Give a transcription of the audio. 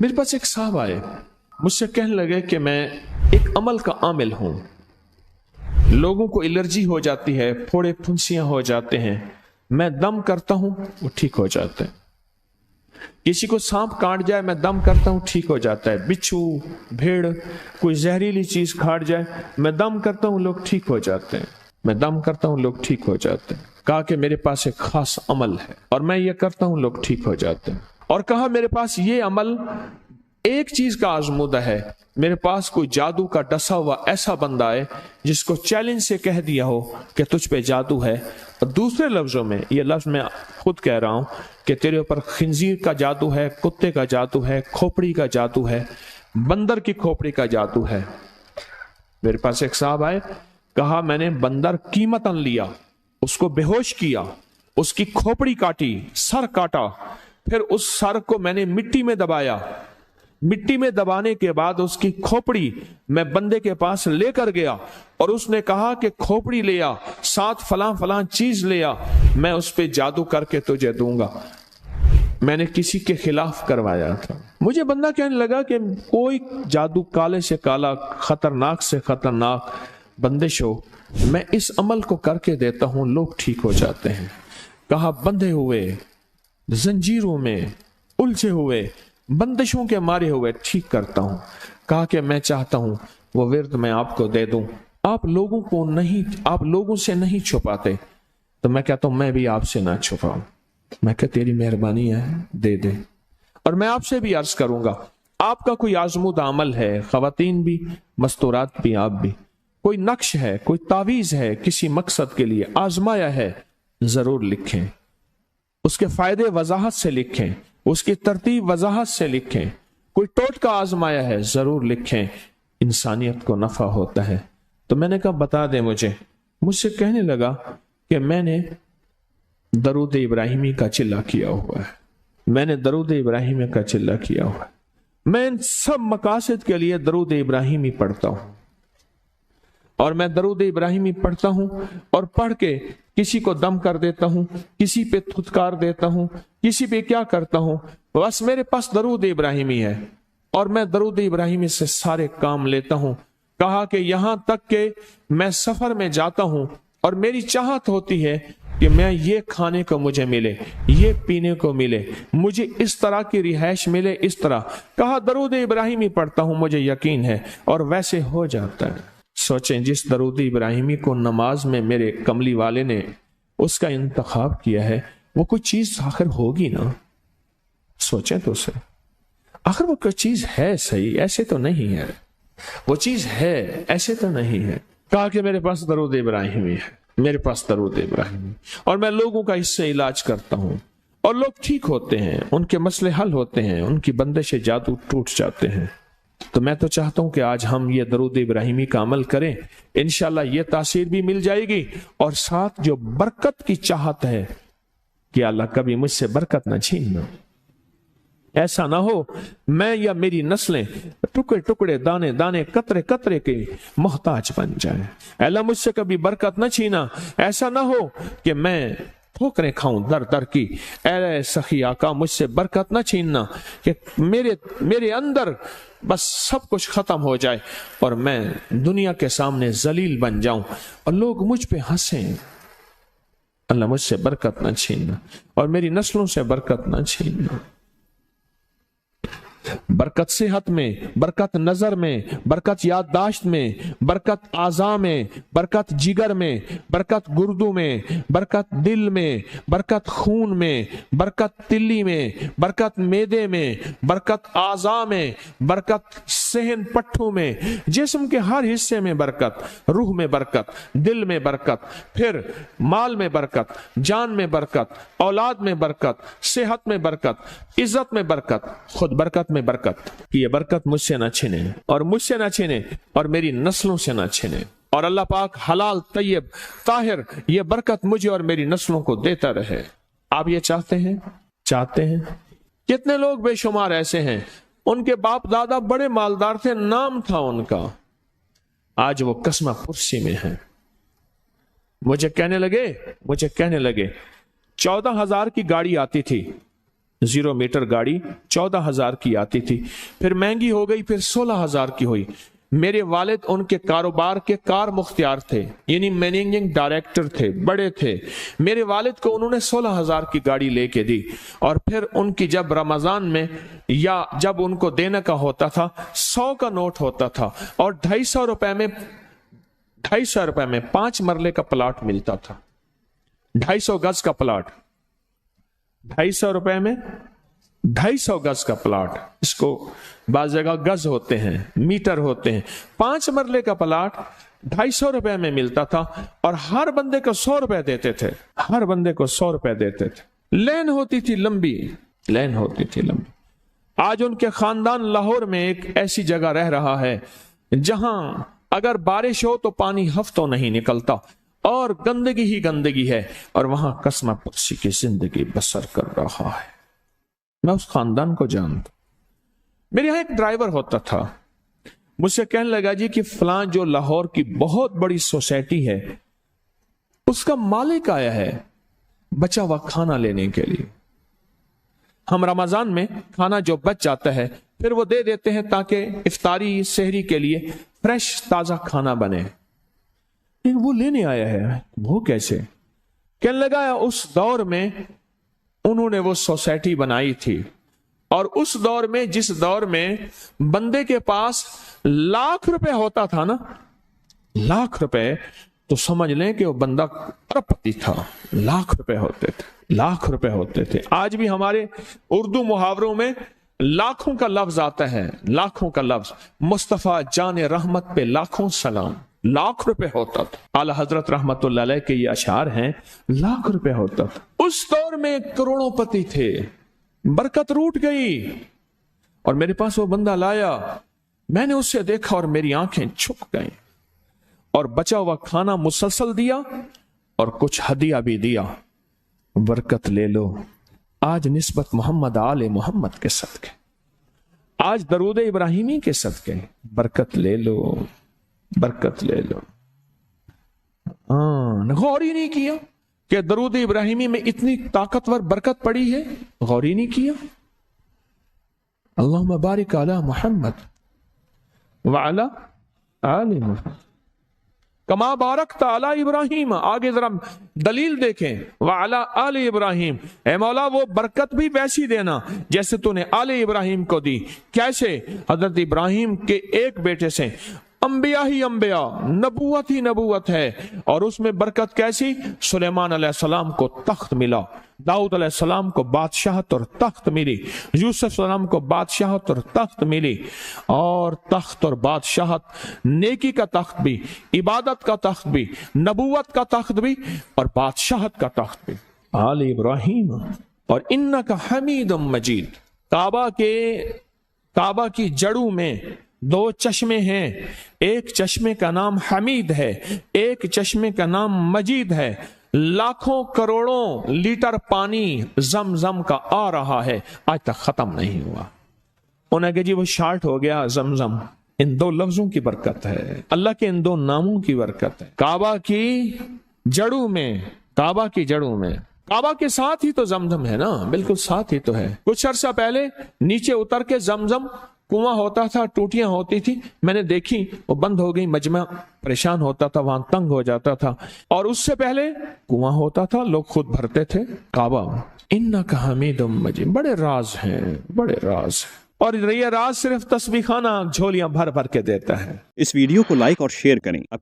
मेरे पास एक साहब आए, मुझसे कहने लगे कि मैं एक अमल का आमिल हूं, लोगों को एलर्जी हो जाती है, फोड़े फुंसियां हो जाते हैं, मैं दम करता हूं वो ठीक हो जाते हैं। किसी को सांप काट जाए मैं दम करता हूं ठीक हो जाता है। बिच्छू, भेड़, कोई जहरीली चीज काट जाए मैं दम करता हूं लोग ठीक हो जाते हैं, मैं दम करता हूं लोग ठीक हो जाते हैं। कहा कि मेरे पास एक खास अमल है और मैं ये करता हूं लोग ठीक हो जाते हैं। और कहा मेरे पास ये अमल एक चीज का आजमूदा है, मेरे पास कोई जादू का डसा हुआ ऐसा बंदा है जिसको चैलेंज से कह दिया हो कि तुझ पे जादू है, और दूसरे लफ्जों में ये लफ्ज मैं खुद कह रहा हूं कि तेरे ऊपर खिंजीर का जादू है, कुत्ते का जादू है, खोपड़ी का जादू है, बंदर की खोपड़ी का जादू है। मेरे पास एक साहब आए, कहा मैंने बंदर कीमतन लिया, उसको बेहोश किया, उसकी खोपड़ी काटी, सर काटा, फिर उस सर को मैंने मिट्टी में दबाया, मिट्टी में दबाने के बाद उसकी खोपड़ी मैं बंदे के पास लेकर गया और उसने कहा कि खोपड़ी ले आ, साथ फलां फलां चीज ले आ, मैं उस पे जादू करके तुझे दूंगा। मैंने किसी के खिलाफ करवाया था। मुझे बंदा कहने लगा कि कोई जादू काले से काला, खतरनाक से खतरनाक बंदिश हो, मैं इस अमल को करके देता हूं लोग ठीक हो जाते हैं। कहा बंधे हुए, जंजीरों में उलझे हुए, बंदिशों के मारे हुए ठीक करता हूं। कहा कि मैं चाहता हूं वो विर्द मैं आपको दे दूं, आप लोगों से नहीं छुपाते, तो मैं कहता हूं मैं भी आपसे ना छुपाऊं। मैं कहा तेरी मेहरबानी है, दे दे। और मैं आपसे भी अर्ज करूंगा, आपका कोई आजमूदा अमल है, खवातीन भी, मस्तूरात भी, आप भी, कोई नक्श है, कोई तावीज है, किसी मकसद के लिए आजमाया है, जरूर लिखें, उसके फायदे वजाहत से लिखें, उसकी तरतीब वजाहत से लिखें। कोई टोटका आजमाया है, जरूर लिखें, इंसानियत को नफा होता है। तो मैंने कहा बता दे मुझसे कहने लगा कि मैंने दरूद इब्राहिमी का चिल्ला किया हुआ है, मैंने दरूद इब्राहिमी का चिल्ला किया हुआ है, मैं इन सब मकासद के लिए दरूद इब्राहिमी पढ़ता हूं, और मैं दरूद इब्राहिमी पढ़ता हूं और पढ़ के किसी को दम कर देता हूं, किसी पे थुतकार देता हूं, किसी पे क्या करता हूं, बस मेरे पास दरूद इब्राहिमी है और मैं दरूद इब्राहिमी से सारे काम लेता हूं। कहा कि यहां तक के मैं सफर में जाता हूं और मेरी चाहत होती है कि मैं ये खाने को मुझे मिले, ये पीने को मिले, मुझे इस तरह की रिहाइश मिले, इस तरह। कहा दरूद इब्राहिमी पढ़ता हूं, मुझे यकीन है, और वैसे हो जाता है। सोचें, जिस दरूद इब्राहिमी को नमाज में मेरे कमली वाले ने उसका इंतखाब किया है, वो कोई चीज आखिर होगी ना। सोचें तो सही, आखिर वो कोई चीज है सही, ऐसे तो नहीं है, वो चीज है ऐसे तो नहीं है। कहा कि मेरे पास दरूद इब्राहिमी है, मेरे पास दरूद इब्राहिमी, और मैं लोगों का इससे इलाज करता हूं और लोग ठीक होते हैं, उनके मसले हल होते हैं, उनकी बंदिशें जादू टूट जाते हैं। तो मैं तो चाहता हूं कि आज हम ये दरूद इब्राहिमी का अमल करें, इंशाल्लाह ये तासीर भी मिल जाएगी, और साथ जो बरकत की चाहत है कि अल्लाह कभी मुझसे बरकत ना छीनना, ऐसा ना हो मैं या मेरी नस्लें टुकड़े टुकड़े, दाने दाने, कतरे कतरे के मोहताज बन जाएं। अल्लाह मुझसे कभी बरकत ना छीना, ऐसा ना हो कि मैं ठोकरें खाऊं दर दर की। ऐ सखी आका मुझसे बरकत ना छीनना कि मेरे अंदर बस सब कुछ खत्म हो जाए और मैं दुनिया के सामने जलील बन जाऊं और लोग मुझ पे हंसें। अल्लाह मुझसे बरकत ना छीनना और मेरी नस्लों से बरकत ना छीनना। बरकत सेहत में, बरकत नजर में, बरकत याददाश्त में, बरकत आज़ा में, बरकत जिगर में, बरकत गुर्दों में, बरकत दिल में, बरकत खून में, बरकत तिल्ली में, बरकत मेदे में, बरकत आज़ा में, बरकत सहन पट्टों में, जिस्म के हर हिस्से में बरकत, रूह में बरकत, दिल में बरकत, फिर माल में बरकत, जान में बरकत, औलाद में बरकत, सेहत में बरकत, इज्जत में बरकत, खुद बरकत में बरकत। कि ये बरकत मुझसे ना छिने और मुझसे ना छिने और मेरी नस्लों से ना छिने, और अल्लाह पाक हलाल तैयब ताहिर ये बरकत मुझे और मेरी नस्लों को देता रहे। आप ये चाहते हैं? चाहते हैं? कितने लोग बेशुमार ऐसे हैं, उनके बाप दादा बड़े मालदार थे, नाम था उनका, आज वो कस्मा पुरसी में है। मुझे कहने लगे 14,000 की गाड़ी आती थी, 0 मीटर गाड़ी 14,000 की आती थी, फिर महंगी हो गई, फिर 16,000 की हुई। मेरे वालिद उनके कारोबार के कार मुख्तियार थे, यानी मैनेजिंग डायरेक्टर थे, बड़े थे। मेरे वालिद को उन्होंने 16,000 की गाड़ी लेके दी, और फिर उनकी जब रमजान में या जब उनको देने का होता था 100 का नोट होता था, और 250 रुपए में 5 मरले का प्लाट मिलता था। 250 गज का प्लाट, 250 रुपए में 250 गज का प्लाट, इसको बाज जगह गज होते हैं, मीटर होते हैं। 5 मरले का प्लाट 250 रुपए में मिलता था, और हर बंदे को 100 रुपए देते थे, हर बंदे को 100 रुपए देते थे। लेन होती थी लंबी, लेन होती थी लंबी। आज उनके खानदान लाहौर में एक ऐसी जगह रह रहा है जहां अगर बारिश हो तो पानी हफ्तों नहीं निकलता, और गंदगी ही गंदगी है, और वहां कसम पुरसी की जिंदगी बसर कर रहा है। मैं उस खानदान को जानता। मेरे यहां एक ड्राइवर होता था, मुझसे कहने लगा जी कि फलां जो लाहौर की बहुत बड़ी सोसाइटी है, उसका मालिक आया है बचा हुआ खाना लेने के लिए। हम रमजान में खाना जो बच जाता है फिर वो दे देते हैं ताकि इफ्तारी सहरी के लिए फ्रेश ताजा खाना बने। लेकिन वो लेने आया है, वो कैसे? कहने लगा उस दौर में उन्होंने वो सोसाइटी बनाई थी, और उस दौर में, जिस दौर में बंदे के पास लाख रुपए होता था ना, लाख रुपए, तो समझ लें कि वो बंदा अरबपति था। लाख रुपए होते थे, लाख रुपए होते थे। आज भी हमारे उर्दू मुहावरों में लाखों का लफ्ज आता है, लाखों का लफ्ज। मुस्तफा जान रहमत पे लाखों सलाम, लाख रुपए होता था। आला हजरत रहमतुल्लाह अलैह के ये अशार हैं, लाख रुपए होता था। उस दौर में करोड़ोंपति थे, बरकत रूठ गई, और मेरे पास वो बंदा लाया, मैंने उससे देखा और मेरी आंखें झुक गईं, और बचा हुआ खाना मुसलसल दिया और कुछ हदिया भी दिया। बरकत ले लो। आज निस्बत मोहम्मद आले मोहम्मद के सदके, आज दरूद इब्राहिमी के सदके, बरकत ले लो, बरकत ले लो। गौर ही नहीं किया कि दरूद इब्राहिमी में इतनी ताकतवर बरकत पड़ी है, गौर ही नहीं किया। अल्लाहुम्मा बारिक अला मुहम्मद व अला आले मुहम्मद कमा बारकता अला इब्राहिम। आगे जरा दलील देखें, व अला आले इब्राहिम, ए मौला वो बरकत भी वैसी देना जैसे तूने आले इब्राहिम को दी। कैसे? हजरत इब्राहिम के एक बेटे से अंबिया ही अंबिया, नबूवत ही नबूवत है, और उसमें बरकत कैसी? सुलेमान अलैहिस्सलाम को तख्त मिला, दाऊद अलैहिस्सलाम को बादशाहत और तख्त मिली, यूसुफ सलाम को बादशाहत और तख्त मिली, और तख्त और बादशाहत, नेकी का तख्त भी, इबादत का तख्त भी, नबूवत का तख्त भी, और बादशाहत का तख्त भी। आले इब्राहिम। और इन्नका हमीदुम मजीद। काबा की जड़ों में 2 चश्मे हैं, एक चश्मे का नाम हमीद है, एक चश्मे का नाम मजीद है। लाखों करोड़ों लीटर पानी जमजम का आ रहा है, आज तक खत्म नहीं हुआ। उन्हें कहा जी वो शार्ट हो गया जमजम। इन 2 लफ्जों की बरकत है, अल्लाह के इन 2 नामों की बरकत है। काबा की जड़ों में, काबा की जड़ों में, काबा के साथ ही तो जमजम है ना, बिल्कुल साथ ही तो है। कुछ अर्सा पहले नीचे उतर के जमजम कुआं होता था, टूटियां होती थी, मैंने देखी, वो बंद हो गई। मजमा परेशान होता था, वहां तंग हो जाता था। और उससे पहले कुआं होता था, लोग खुद भरते थे। काबा इन्नका हमीदुम मजीद। बड़े राज हैं, बड़े राज। और ये राज सिर्फ तस्बीह खाना झोलियां भर भर के देता है। इस वीडियो को लाइक और शेयर करें। अब